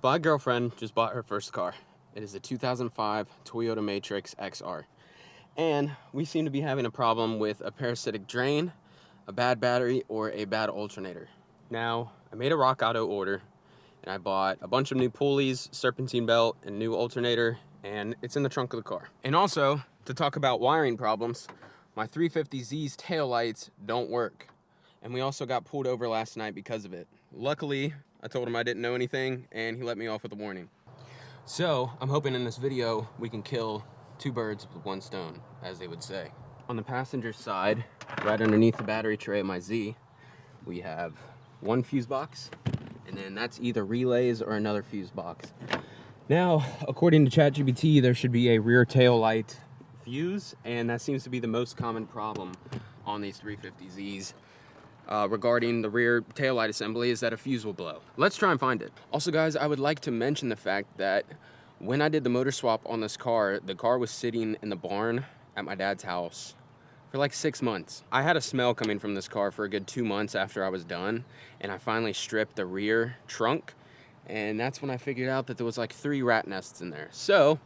My girlfriend just bought her first car. It is a 2005 Toyota Matrix XR. And we seem to be having a problem with a parasitic drain, a bad battery, or a bad alternator. Now, I made a Rock Auto order, and I bought a bunch of new pulleys, serpentine belt, and new alternator, and it's in the trunk of the car. And also, to talk about wiring problems, my 350Z's taillights don't work. And we also got pulled over last night because of it. Luckily, I told him I didn't know anything, and he let me off with a warning. So, I'm hoping in this video, we can kill two birds with one stone, as they would say. On the passenger side, right underneath the battery tray of my Z, we have one fuse box, and then that's either relays or another fuse box. Now, according to ChatGPT, there should be a rear tail light fuse, and that seems to be the most common problem on these 350Zs. Regarding the rear taillight assembly is that a fuse will blow. Let's try and find it. Also guys, I would like to mention the fact that when I did the motor swap on this car, the car was sitting in the barn at my dad's house for like 6 months. I had a smell coming from this car for a good 2 months after I was done, and I finally stripped the rear trunk, and that's when I figured out that there was like 3 rat nests in there. So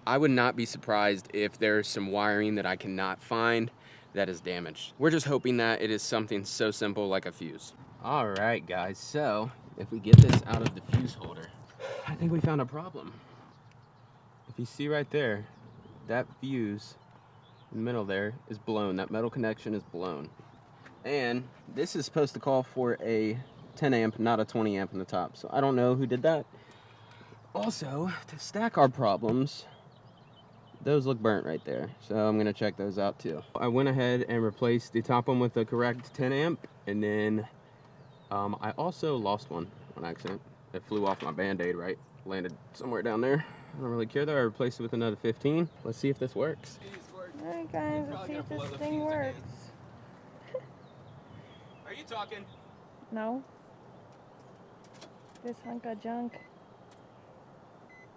I would not be surprised if there's some wiring that I cannot find that is damaged. We're just hoping that it is something so simple like a fuse. All right, guys, so if we get this out of the fuse holder, I think we found a problem. If you see right there, that fuse in the middle there is blown. That metal connection is blown. And this is supposed to call for a 10 amp, not a 20 amp in the top. So I don't know who did that. Also, to stack our problems, those look burnt right there, so I'm gonna check those out too. I went ahead and replaced the top one with the correct 10 amp, and then I also lost one on accident. It flew off my band-aid, right? Landed somewhere down there. I don't really care though. I replaced it with another 15. Let's see if this works. Alright guys, let's see if this thing works. Are you talking? No. This hunk of junk.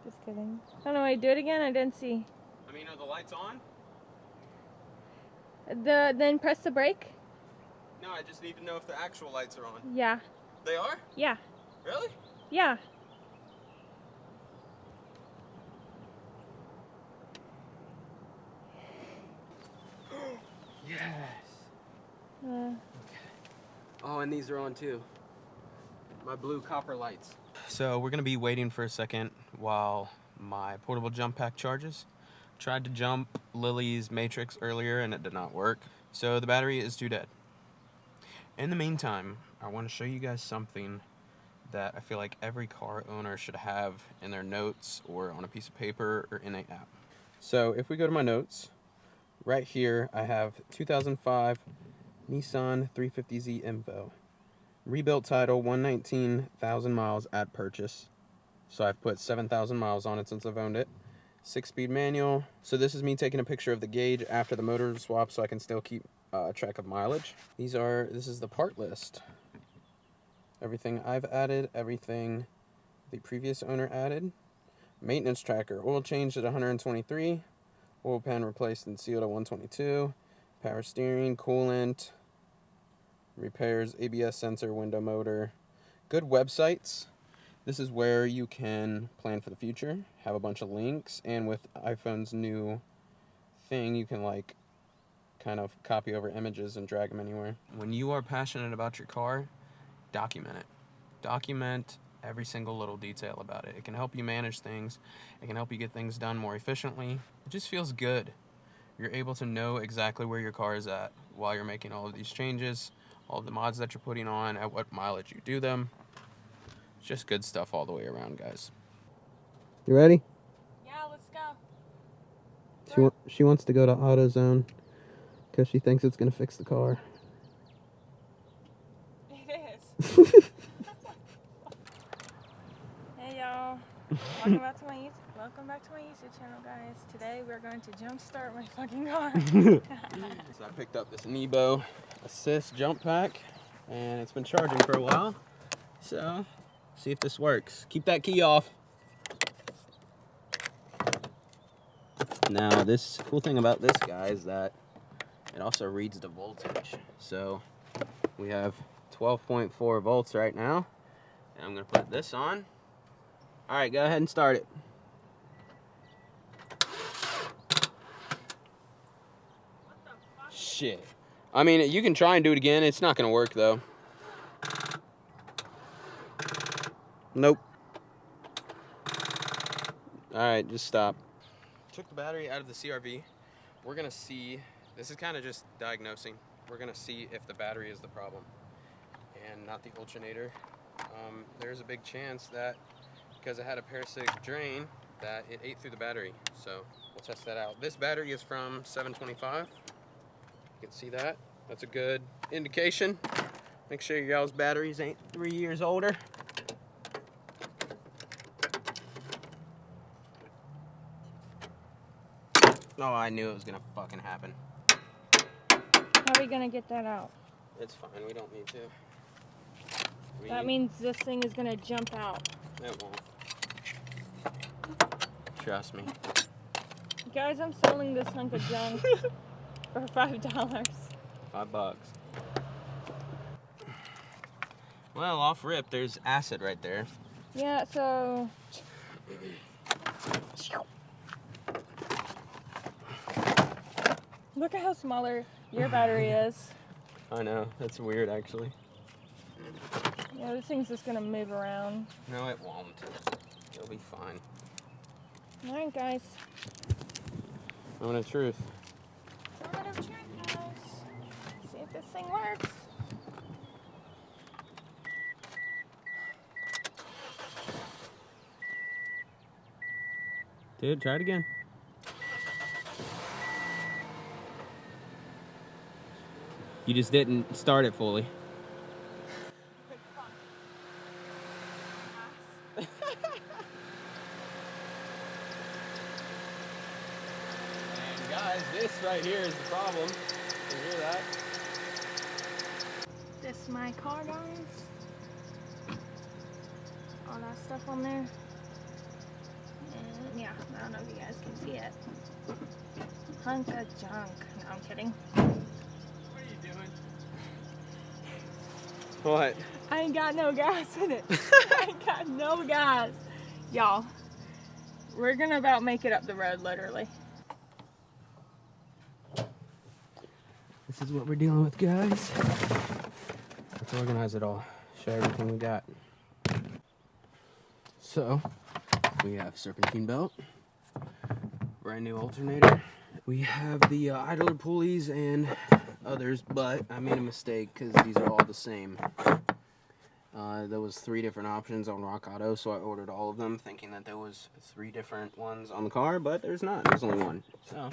Just kidding. Oh no, wait, do it again? I didn't see. I mean, are the lights on? Then press the brake? No, I just need to know if the actual lights are on. Yeah. They are? Yeah. Really? Yeah. Yes. Okay. Oh, and these are on too. My blue copper lights. So we're gonna be waiting for a second while my portable jump pack charges. Tried to jump Lily's Matrix earlier and it did not work. So the battery is too dead. In the meantime, I want to show you guys something that I feel like every car owner should have in their notes or on a piece of paper or in an app. So if we go to my notes, right here I have 2005 Nissan 350Z info. Rebuilt title, 119,000 miles at purchase. So I've put 7,000 miles on it since I've owned it. 6-speed manual. So this is me taking a picture of the gauge after the motor swap so I can still keep track of mileage. This is the part list. Everything I've added, everything the previous owner added. Maintenance tracker, oil changed at 123, oil pan replaced and sealed at 122, power steering, coolant, repairs, ABS sensor, window motor. Good websites. This is where you can plan for the future, have a bunch of links, and with iPhone's new thing, you can like kind of copy over images and drag them anywhere. When you are passionate about your car, document it. Document every single little detail about it. It can help you manage things. It can help you get things done more efficiently. It just feels good. You're able to know exactly where your car is at while you're making all of these changes, all of the mods that you're putting on, at what mileage you do them. Just good stuff all the way around, guys. You ready? Yeah, let's go. She wants to go to AutoZone because she thinks it's going to fix the car. It is. Hey y'all. Welcome back to my YouTube channel, guys. Today we're going to jump start my fucking car. So I picked up this Nebo Assist jump pack and it's been charging for a while. So see if this works. Keep that key off. Now, this cool thing about this guy is that it also reads the voltage. So we have 12.4 volts right now. And I'm going to put this on. All right, go ahead and start it. Shit. I mean, you can try and do it again. It's not gonna work though. Nope. All right, just stop. Took the battery out of the CRV. We're gonna see, this is kind of just diagnosing. We're gonna see if the battery is the problem and not the alternator. There's a big chance that because it had a parasitic drain that it ate through the battery. So we'll test that out. This battery is from 725. You can see that. That's a good indication. Make sure your y'all's batteries ain't 3 years older. Oh, I knew it was gonna fucking happen. How are we gonna get that out? It's fine, we don't need to. That means this thing is gonna jump out. It won't. Trust me. Guys, I'm selling this hunk of junk for $5. $5. Well, off rip, there's acid right there. Yeah, so... Look at how smaller your battery is. I know, that's weird actually. Yeah, this thing's just gonna move around. No, it won't. It'll be fine. Alright, guys. Moment of truth. Moment of truth, guys. See if this thing works. Dude, try it again. You just didn't start it fully. And guys, this right here is the problem. You hear that? This is my car, guys. All that stuff on there. And yeah, I don't know if you guys can see it. Hunk of junk. No, I'm kidding. What are you doing? What? I ain't got no gas in it. I ain't got no gas. Y'all, we're gonna about make it up the road, literally. This is what we're dealing with, guys. Let's organize it all. Show everything we got. So, we have serpentine belt, brand new alternator. We have the idler pulleys and others, but I made a mistake because these are all the same. There was 3 different options on Rock Auto, so I ordered all of them thinking that there was 3 different ones on the car, but there's not. There's only one. So,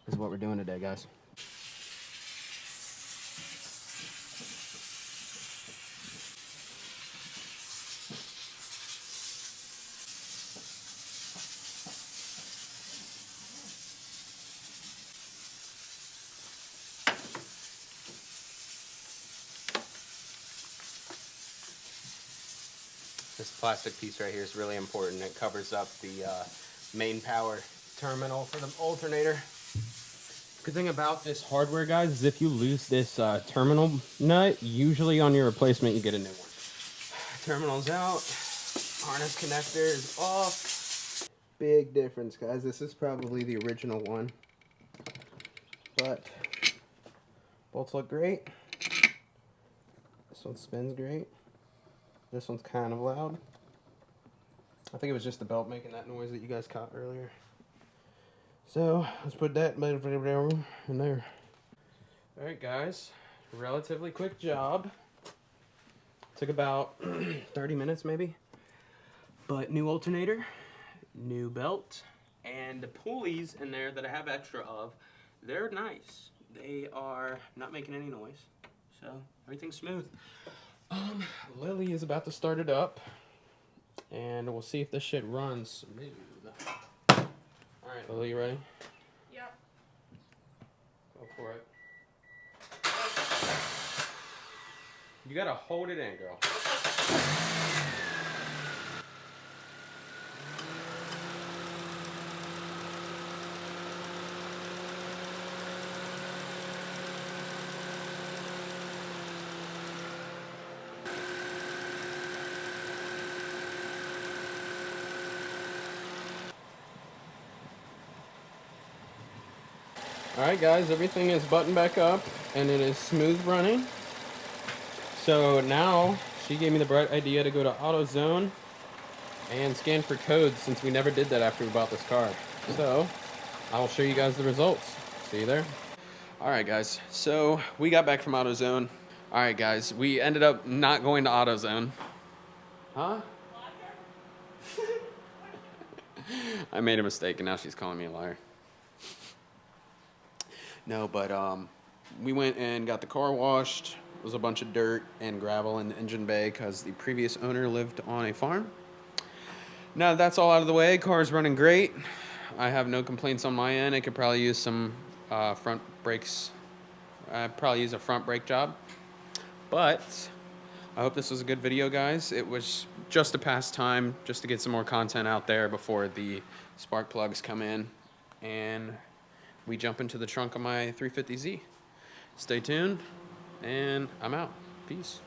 this is what we're doing today, guys. This plastic piece right here is really important. It covers up the main power terminal for the alternator. Good thing about this hardware, guys, is if you lose this terminal nut, usually on your replacement you get a new one. Terminal's out, harness connector is off. Big difference, guys. This is probably the original one, but bolts look great. This one spins great. This one's kind of loud. I think it was just the belt making that noise that you guys caught earlier. So let's put that in there. All right, guys, relatively quick job. Took about 30 minutes maybe. But new alternator, new belt, and the pulleys in there that I have extra of, they're nice. They are not making any noise, so everything's smooth. Lily is about to start it up, and we'll see if this shit runs smooth. Alright, Lily, you ready? Yep. Go for it. You gotta hold it in, girl. Alright guys, everything is buttoned back up and it is smooth running. So now she gave me the bright idea to go to AutoZone and scan for codes, since we never did that after we bought this car. So I will show you guys the results. See you there. Alright guys, so we got back from AutoZone. Alright guys, we ended up not going to AutoZone. Huh? I made a mistake and now she's calling me a liar. No, but we went and got the car washed. It was a bunch of dirt and gravel in the engine bay because the previous owner lived on a farm. Now that that's all out of the way, car's running great. I have no complaints on my end. I could probably use some front brakes. I'd probably use a front brake job. But I hope this was a good video, guys. It was just a pastime, just to get some more content out there before the spark plugs come in and we jump into the trunk of my 350Z. Stay tuned, and I'm out. Peace.